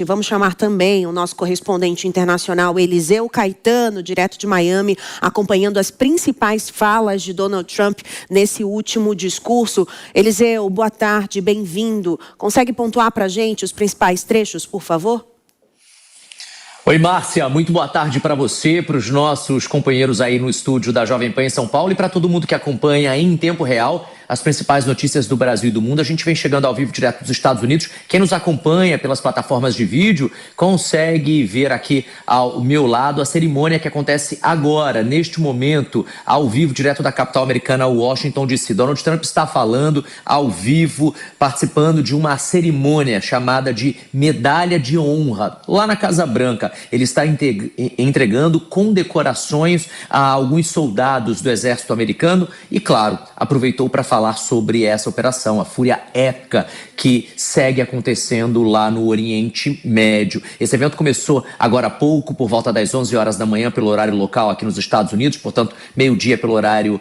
E vamos chamar também o nosso correspondente internacional, Eliseu Caetano, direto de Miami, acompanhando as principais falas de Donald Trump nesse último discurso. Eliseu, boa tarde, bem-vindo. Consegue pontuar para a gente os principais trechos, por favor? Oi, Márcia, muito boa tarde para você, para os nossos companheiros aí no estúdio da Jovem Pan em São Paulo e para todo mundo que acompanha em tempo real as principais notícias do Brasil e do mundo. A gente vem chegando ao vivo direto dos Estados Unidos. Quem nos acompanha pelas plataformas de vídeo consegue ver aqui ao meu lado a cerimônia que acontece agora, neste momento, ao vivo, direto da capital americana, Washington, D.C. Donald Trump está falando ao vivo, participando de uma cerimônia chamada de Medalha de Honra, lá na Casa Branca. Ele está entregando condecorações a alguns soldados do exército americano e, claro, aproveitou para falar sobre essa operação, a fúria épica que segue acontecendo lá no Oriente Médio. Esse evento começou agora há pouco, por volta das 11 horas da manhã, pelo horário local aqui nos Estados Unidos, portanto, meio-dia pelo horário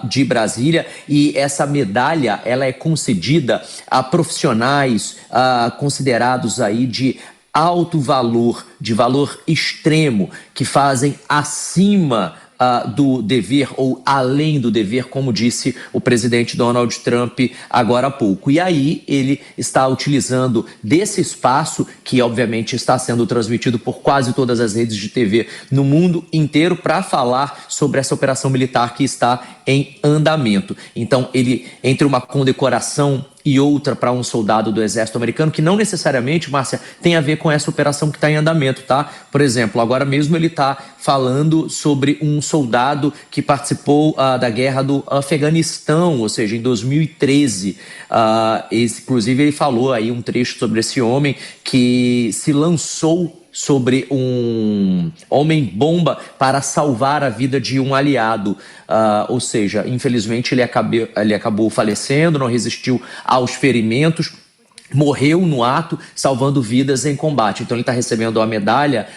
de Brasília. E essa medalha, ela é concedida a profissionais considerados aí de alto valor, de valor extremo, que fazem acima do dever ou além do dever, como disse o presidente Donald Trump agora há pouco. E aí ele está utilizando desse espaço, que obviamente está sendo transmitido por quase todas as redes de TV no mundo inteiro, para falar sobre essa operação militar que está em andamento. Então ele, entre uma condecoração e outra para um soldado do exército americano, que não necessariamente, Márcia, tem a ver com essa operação que está em andamento, tá? Por exemplo, agora mesmo ele está falando sobre um soldado que participou da guerra do Afeganistão, ou seja, em 2013. Inclusive ele falou aí um trecho sobre esse homem que se lançou sobre um homem-bomba para salvar a vida de um aliado. Ou seja, infelizmente ele acabou falecendo, não resistiu aos ferimentos, morreu no ato, salvando vidas em combate. Então ele está recebendo a medalha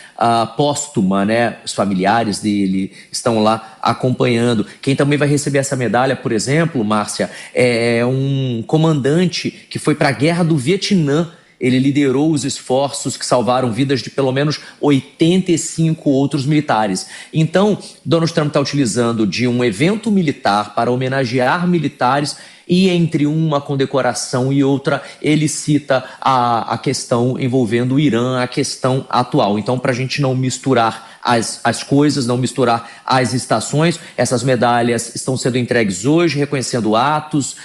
póstuma, né? Os familiares dele estão lá acompanhando. Quem também vai receber essa medalha, por exemplo, Márcia, é um comandante que foi para a guerra do Vietnã. Ele liderou os esforços que salvaram vidas de pelo menos 85 outros militares. Então, Donald Trump está utilizando de um evento militar para homenagear militares e entre uma condecoração e outra, ele cita a questão envolvendo o Irã, a questão atual. Então, para a gente não misturar as coisas, não misturar as estações, essas medalhas estão sendo entregues hoje, reconhecendo atos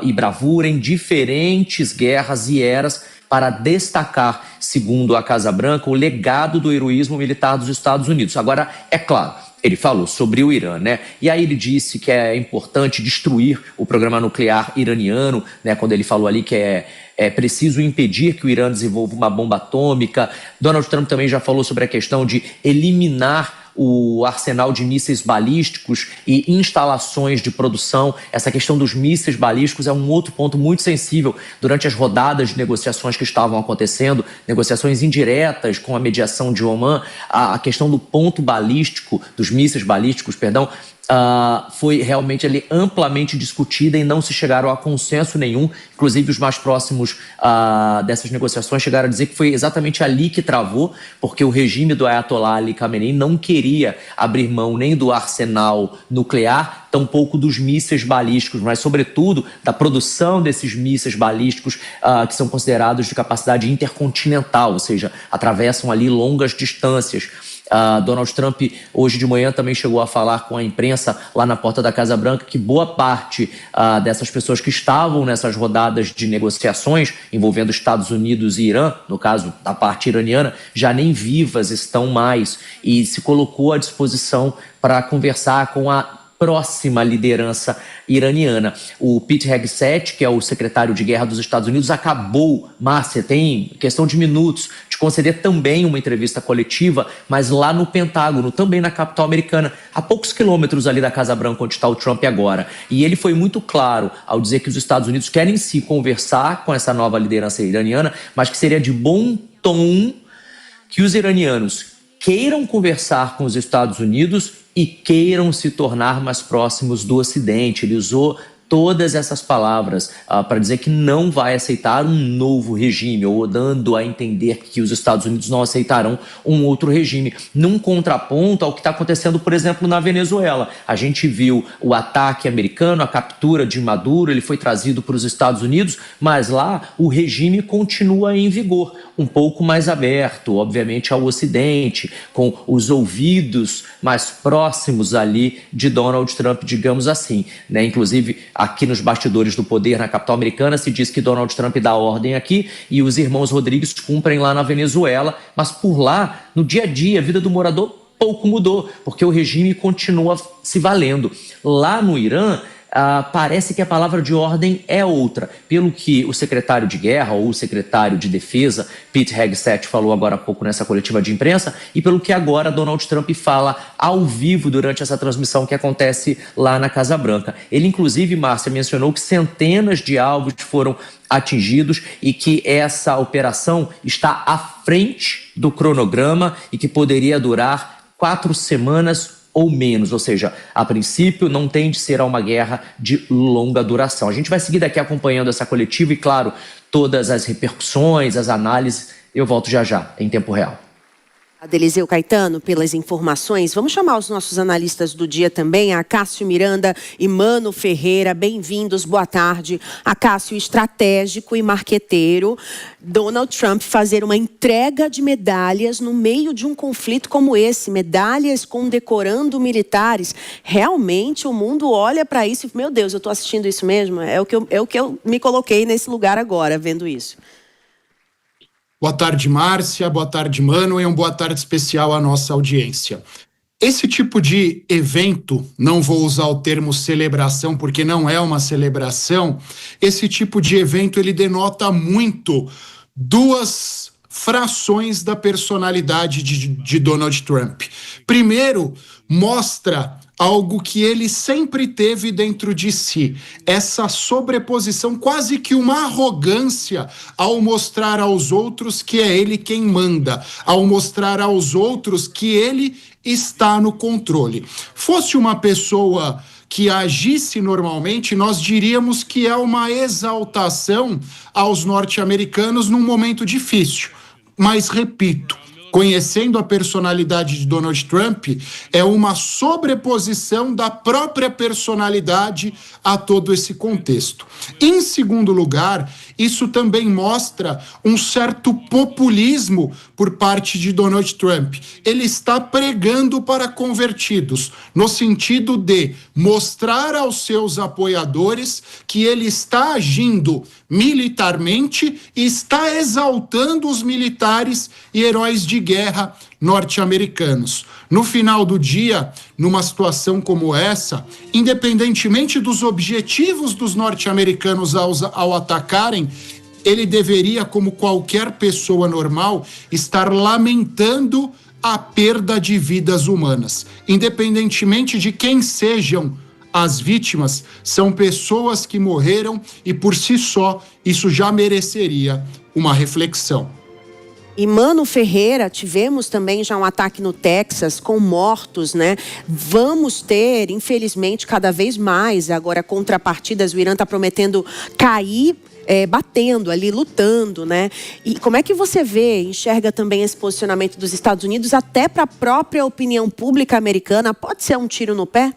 e bravura em diferentes guerras e eras, para destacar, segundo a Casa Branca, o legado do heroísmo militar dos Estados Unidos. Agora, é claro, ele falou sobre o Irã, né? E aí ele disse que é importante destruir o programa nuclear iraniano, né? Quando ele falou ali que é preciso impedir que o Irã desenvolva uma bomba atômica. Donald Trump também já falou sobre a questão de eliminar o arsenal de mísseis balísticos e instalações de produção. Essa questão dos mísseis balísticos é um outro ponto muito sensível durante as rodadas de negociações que estavam acontecendo, negociações indiretas com a mediação de Oman. A questão do ponto balístico, dos mísseis balísticos, perdão, foi realmente ali amplamente discutida e não se chegaram a consenso nenhum. Inclusive os mais próximos dessas negociações chegaram a dizer que foi exatamente ali que travou, porque o regime do Ayatollah Ali Khamenei não queria abrir mão nem do arsenal nuclear, tampouco dos mísseis balísticos, mas sobretudo da produção desses mísseis balísticos que são considerados de capacidade intercontinental, ou seja, atravessam ali longas distâncias. Donald Trump hoje de manhã também chegou a falar com a imprensa lá na porta da Casa Branca que boa parte dessas pessoas que estavam nessas rodadas de negociações envolvendo Estados Unidos e Irã, no caso da parte iraniana, já nem vivas estão mais, e se colocou à disposição para conversar com a próxima liderança iraniana. O Pete Hegseth, que é o secretário de guerra dos Estados Unidos, acabou, Márcia, tem questão de minutos, de conceder também uma entrevista coletiva, mas lá no Pentágono, também na capital americana, a poucos quilômetros ali da Casa Branca, onde está o Trump agora. E ele foi muito claro ao dizer que os Estados Unidos querem se conversar com essa nova liderança iraniana, mas que seria de bom tom que os iranianos queiram conversar com os Estados Unidos e queiram se tornar mais próximos do Ocidente. Ele usou todas essas palavras para dizer que não vai aceitar um novo regime, ou dando a entender que os Estados Unidos não aceitarão um outro regime, num contraponto ao que está acontecendo, por exemplo, na Venezuela. A gente viu o ataque americano, a captura de Maduro, ele foi trazido para os Estados Unidos, mas lá o regime continua em vigor, um pouco mais aberto, obviamente, ao Ocidente, com os ouvidos mais próximos ali de Donald Trump, digamos assim, né? Inclusive, aqui nos bastidores do poder na capital americana se diz que Donald Trump dá ordem aqui e os irmãos Rodrigues cumprem lá na Venezuela, mas por lá, no dia a dia, a vida do morador pouco mudou, porque o regime continua se valendo. Lá no Irã, parece que a palavra de ordem é outra. Pelo que o secretário de guerra ou o secretário de defesa, Pete Hegseth, falou agora há pouco nessa coletiva de imprensa, e pelo que agora Donald Trump fala ao vivo durante essa transmissão que acontece lá na Casa Branca. Ele, inclusive, Márcia, mencionou que centenas de alvos foram atingidos e que essa operação está à frente do cronograma e que poderia durar 4 semanas ou menos, ou seja, a princípio não tem de ser uma guerra de longa duração. A gente vai seguir daqui acompanhando essa coletiva e, claro, todas as repercussões, as análises. Eu volto já, em tempo real. Eliseu Caetano, pelas informações. Vamos chamar os nossos analistas do dia também, a Cássio Miranda e Mano Ferreira. Bem-vindos, boa tarde. A Cássio, estratégico e marqueteiro. Donald Trump fazer uma entrega de medalhas no meio de um conflito como esse. Medalhas condecorando militares. Realmente o mundo olha para isso e, meu Deus, eu estou assistindo isso mesmo? É o que eu me coloquei nesse lugar agora, vendo isso. Boa tarde, Márcia. Boa tarde, Mano. E uma boa tarde especial à nossa audiência. Esse tipo de evento, não vou usar o termo celebração, porque não é uma celebração, esse tipo de evento ele denota muito 2 frações da personalidade de Donald Trump. Primeiro, mostra algo que ele sempre teve dentro de si, essa sobreposição, quase que uma arrogância ao mostrar aos outros que é ele quem manda, ao mostrar aos outros que ele está no controle. Fosse uma pessoa que agisse normalmente, nós diríamos que é uma exaltação aos norte-americanos num momento difícil. Mas, repito, conhecendo a personalidade de Donald Trump, é uma sobreposição da própria personalidade a todo esse contexto. Em segundo lugar, isso também mostra um certo populismo por parte de Donald Trump. Ele está pregando para convertidos, no sentido de mostrar aos seus apoiadores que ele está agindo militarmente e está exaltando os militares e heróis de guerra norte-americanos. No final do dia, numa situação como essa, independentemente dos objetivos dos norte-americanos ao atacarem, ele deveria, como qualquer pessoa normal, estar lamentando a perda de vidas humanas. Independentemente de quem sejam as vítimas, são pessoas que morreram e, por si só, isso já mereceria uma reflexão. E Mano Ferreira, tivemos também já um ataque no Texas com mortos, né? Vamos ter, infelizmente, cada vez mais agora contrapartidas. O Irã está prometendo cair, batendo ali, lutando, né? E como é que você enxerga também esse posicionamento dos Estados Unidos até para a própria opinião pública americana? Pode ser um tiro no pé?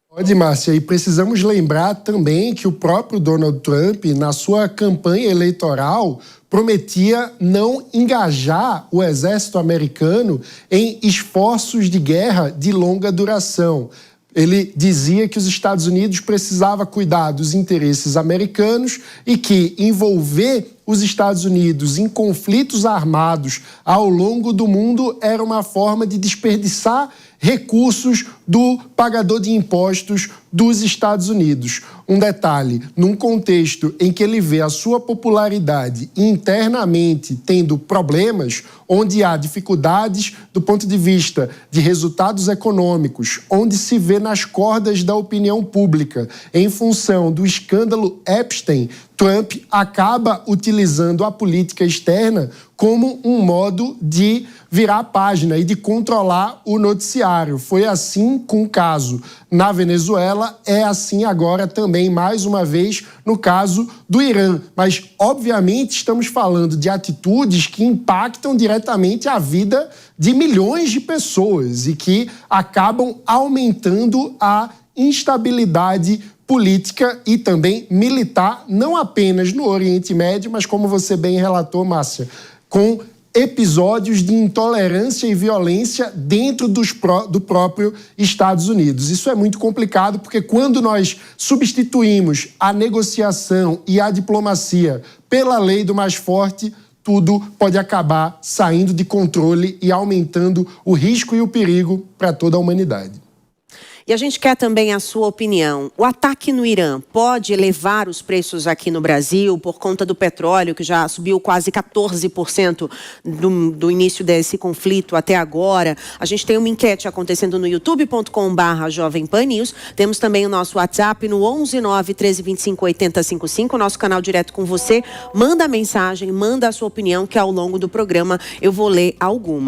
Pode, Márcia, e precisamos lembrar também que o próprio Donald Trump, na sua campanha eleitoral, prometia não engajar o exército americano em esforços de guerra de longa duração. Ele dizia que os Estados Unidos precisava cuidar dos interesses americanos e que envolver os Estados Unidos em conflitos armados ao longo do mundo era uma forma de desperdiçar recursos do pagador de impostos dos Estados Unidos. Um detalhe, num contexto em que ele vê a sua popularidade internamente tendo problemas, onde há dificuldades do ponto de vista de resultados econômicos, onde se vê nas cordas da opinião pública, em função do escândalo Epstein, Trump acaba utilizando a política externa como um modo de virar a página e de controlar o noticiário. Foi assim com o caso na Venezuela, ela é assim agora também, mais uma vez, no caso do Irã. Mas, obviamente, estamos falando de atitudes que impactam diretamente a vida de milhões de pessoas e que acabam aumentando a instabilidade política e também militar, não apenas no Oriente Médio, mas como você bem relatou, Márcia, com episódios de intolerância e violência dentro do próprio Estados Unidos. Isso é muito complicado porque quando nós substituímos a negociação e a diplomacia pela lei do mais forte, tudo pode acabar saindo de controle e aumentando o risco e o perigo para toda a humanidade. E a gente quer também a sua opinião. O ataque no Irã pode elevar os preços aqui no Brasil por conta do petróleo, que já subiu quase 14% do início desse conflito até agora? A gente tem uma enquete acontecendo no youtube.com/jovempannews. Temos também o nosso WhatsApp no 11 9 13 25 80 55, nosso canal direto com você. Manda a mensagem, manda a sua opinião, que ao longo do programa eu vou ler alguma.